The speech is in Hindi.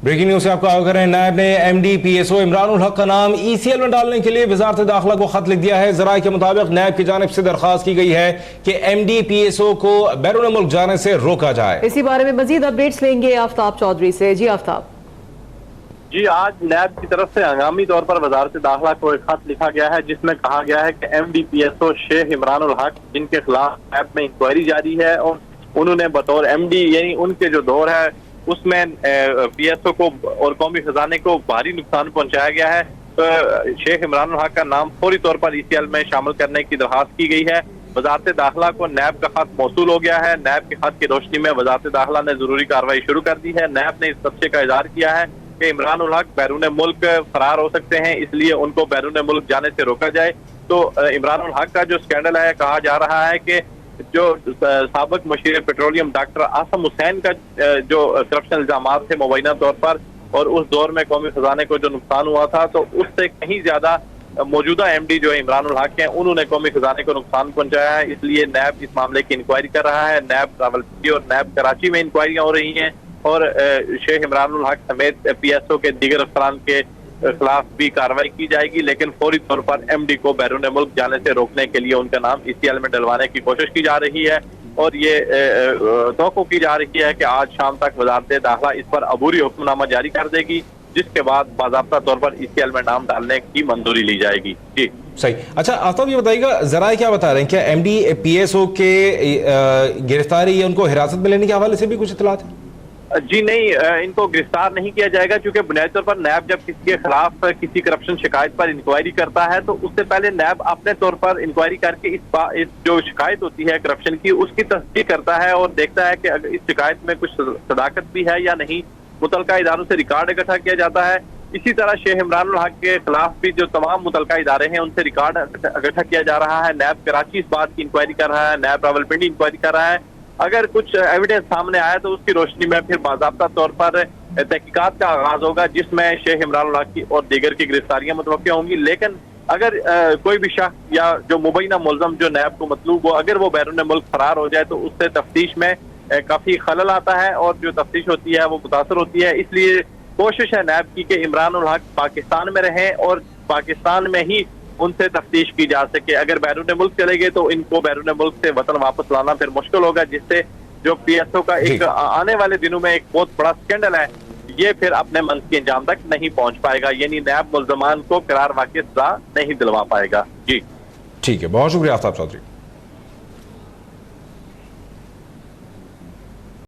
ब्रेकिंग न्यूज से आपको आगाह करें। नायब ने MD-PSO इमरानुल हक का नाम ECL में डालने के लिए वजारत दाखिला को खत लिख दिया है। जराये के मुताबिक नायब की जानिब से दरखास्त की गई है कि MD-PSO को बैरून मुल्क जाने से रोका जाए। इसी बारे में मजीद अपडेट्स लेंगे आफ्ताब चौधरी से। जी आफ्ताब। जी, आज नैब की तरफ से हंगामी तौर पर वजारत दाखिला को एक खत लिखा गया है जिसमें कहा गया है कि MD-PSO शेख इमरानुल हक, जिनके खिलाफ नैब में इंक्वायरी जारी है और उन्होंने बतौर MD यानी उनके जो दौर है उसमें PSO को और कौमी खजाने को भारी नुकसान पहुंचाया गया है। तो शेख इमरानुल हक का नाम फौरी तौर पर ECL में शामिल करने की दरखास्त की गई है। वजारत दाखिला को नैब का खत मौसूल हो गया है। नैब के खत की रोशनी में वजारत दाखिला ने जरूरी कार्रवाई शुरू कर दी है। नैब ने इस खदशे का इजहार किया है कि इमरानुल हक बैरून मुल्क फरार हो सकते हैं, इसलिए उनको बैरून मुल्क जाने से रोका जाए। तो इमरानुल हक का जो स्कैंडल है, कहा जा रहा है कि जो साबिक मुशीर पेट्रोलियम डॉक्टर आसम हुसैन का जो करप्शन इल्जामात थे मुबैना तौर पर, और उस दौर में कौमी खजाने को जो नुकसान हुआ था, तो उससे कहीं ज्यादा मौजूदा MD जो है इमरानुल हक हैं, उन्होंने कौमी खजाने को नुकसान पहुंचाया है। इसलिए नैब इस मामले की इंक्वायरी कर रहा है। नैब रावलपिंडी और नैब कराची में इंक्वायरियां हो रही हैं और शेख इमरानुल हक समेत PSO के दीगर अफसरान के खिलाफ भी कार्रवाई की जाएगी, लेकिन फौरी तौर पर MD को बैरून मुल्क जाने से रोकने के लिए उनका नाम ECL में डलवाने की कोशिश की जा रही है। और ये तवक्को की जा रही है कि आज शाम तक वजारत दाखिला इस पर अबूरी हुक्मनामा जारी कर देगी, जिसके बाद बाज़ाब्ता तौर पर ECL में नाम डालने की मंजूरी ली जाएगी। जी सही। अच्छा आफ्ताब, ये बताइएगा जरा क्या बता रहे हैं, क्या MD-PSO के गिरफ्तारी या उनको हिरासत में लेने के हवाले से भी कुछ इत्तलात है? जी नहीं, इनको गिरफ्तार नहीं किया जाएगा, क्योंकि बुनियादी तौर पर नैब जब किसी के खिलाफ किसी करप्शन शिकायत पर इंक्वायरी करता है तो उससे पहले नैब अपने तौर पर इंक्वायरी करके इस जो शिकायत होती है करप्शन की, उसकी तस्दीक करता है और देखता है कि अगर इस शिकायत में कुछ सदाकत भी है या नहीं। मुतलका इदारों से रिकॉर्ड इकट्ठा किया जाता है। इसी तरह शेख इमरानुल हक के खिलाफ भी जो तमाम मुतलका इदारे हैं उनसे रिकॉर्ड इकट्ठा किया जा रहा है। नैब कराची इस बात की इंक्वायरी कर रहा है, नैब रावलपिंडी इंक्वायरी कर रहा है। अगर कुछ एविडेंस सामने आया तो उसकी रोशनी में फिर बाज़ाब्ता तौर पर तहकीकात का आगाज होगा, जिसमें शेख इमरानुल हक की और दीगर की गिरफ्तारियां मुतवक्किल होंगी। लेकिन अगर कोई भी शख्स या जो मुबैना मुल्ज़म जो नैब को मतलूब हो, अगर वो बैरून मुल्क फरार हो जाए तो उससे तफ्तीश में काफी खलल आता है और जो तफ्तीश होती है वो मुतासर होती है। इसलिए कोशिश है नैब की कि इमरानुल हक पाकिस्तान में रहें और पाकिस्तान में ही उनसे तफ्तीश की जा सके। अगर बैरून मुल्क चले गए तो इनको बैरून मुल्क से वतन वापस लाना फिर मुश्किल होगा, जिससे जो PSO का एक आने वाले दिनों में एक बहुत बड़ा स्कैंडल है, ये फिर अपने मंजिल के अंजाम तक नहीं पहुंच पाएगा, यानी नैब मुल्ज़मान को करार वाक़ई सज़ा नहीं दिलवा पाएगा। जी ठीक है, बहुत शुक्रिया आफ्ताब चौधरी।